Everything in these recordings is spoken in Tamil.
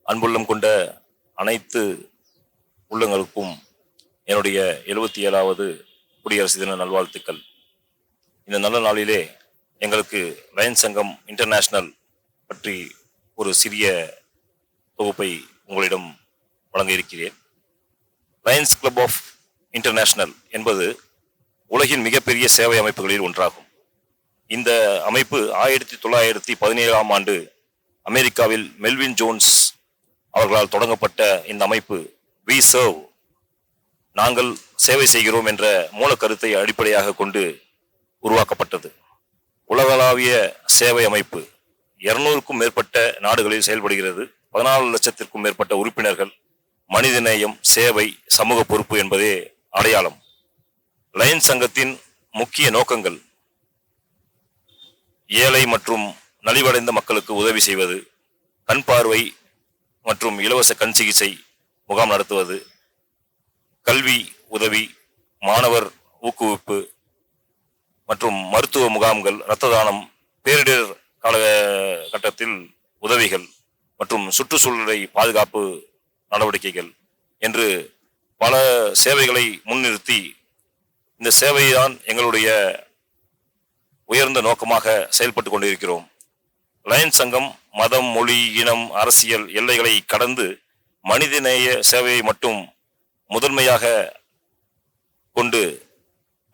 அன்புள்ளம் கொண்ட அனைத்து உள்ளங்களுக்கும் என்னுடைய 77வது குடியரசு தின நல்வாழ்த்துக்கள். இந்த நல்ல நாளிலே எங்களுக்கு லயன்ஸ் சங்கம் இன்டர்நேஷனல் பற்றி ஒரு சிறிய தொகுப்பை உங்களிடம் வழங்க இருக்கிறேன். லயன்ஸ் கிளப் ஆஃப் இன்டர்நேஷனல் என்பது உலகின் மிகப்பெரிய சேவை அமைப்புகளில் ஒன்றாகும். இந்த அமைப்பு 1917ஆம் ஆண்டு அமெரிக்காவில் மெல்வின் ஜோன்ஸ் அவர்களால் தொடங்கப்பட்ட இந்த அமைப்பு வி சர்வ், நாங்கள் சேவை செய்கிறோம் என்ற மூலக்கருத்தை அடிப்படையாக கொண்டு உருவாக்கப்பட்டது. உலகளாவிய சேவை அமைப்பு 200க்கும் மேற்பட்ட நாடுகளில் செயல்படுகிறது. 14 லட்சத்திற்கும் மேற்பட்ட உறுப்பினர்கள். மனிதநேயம், சேவை, சமூக பொறுப்பு என்பதே அடையாளம். லயன்ஸ் சங்கத்தின் முக்கிய நோக்கங்கள்: ஏழை மற்றும் நலிவடைந்த மக்களுக்கு உதவி செய்வது, கண் பார்வை மற்றும் இலவச கண் சிகிச்சை முகாம் நடத்துவது, கல்வி உதவி, மாணவர் ஊக்குவிப்பு மற்றும் மருத்துவ முகாம்கள், இரத்த தானம், பேரிடர் காலகட்டத்தில் உதவிகள் மற்றும் சுற்றுச்சூழலை பாதுகாப்பு நடவடிக்கைகள் என்று பல சேவைகளை முன்னிறுத்தி இந்த சேவைதான் எங்களுடைய உயர்ந்த நோக்கமாக செயல்பட்டு கொண்டிருக்கிறோம். லயன்ஸ் சங்கம் மதம், மொழி, இனம், அரசியல் எல்லைகளை கடந்து மனிதநேய சேவையை மட்டும் முதன்மையாக கொண்டு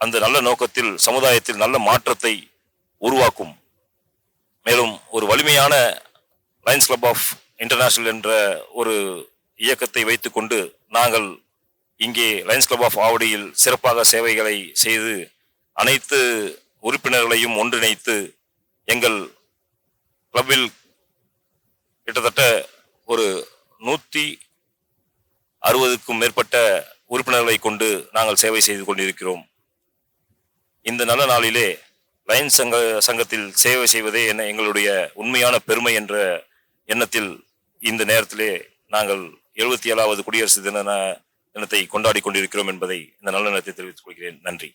அந்த நல்ல நோக்கத்தில் சமுதாயத்தில் நல்ல மாற்றத்தை உருவாக்கும். மேலும் ஒரு வலிமையான லயன்ஸ் கிளப் ஆஃப் இன்டர்நேஷனல் என்ற ஒரு இயக்கத்தை வைத்துக்கொண்டு நாங்கள் இங்கே லயன்ஸ் கிளப் ஆஃப் ஆவடியில் சிறப்பாக சேவைகளை செய்து அனைத்து உறுப்பினர்களையும் ஒன்றிணைத்து எங்கள் கிளப்பில் கிட்டத்தட்ட ஒரு 160க்கும் மேற்பட்ட உறுப்பினர்களை கொண்டு நாங்கள் சேவை செய்து கொண்டிருக்கிறோம். இந்த நல்ல நாளிலே லயன்ஸ் சங்கத்தில் சேவை செய்வதே எங்களுடைய உண்மையான பெருமை என்ற எண்ணத்தில் இந்த நேரத்திலே நாங்கள் 77வது குடியரசு தினத்தை கொண்டாடி கொண்டிருக்கிறோம் என்பதை இந்த நல்ல நேரத்தை தெரிவித்துக் கொள்கிறேன். நன்றி.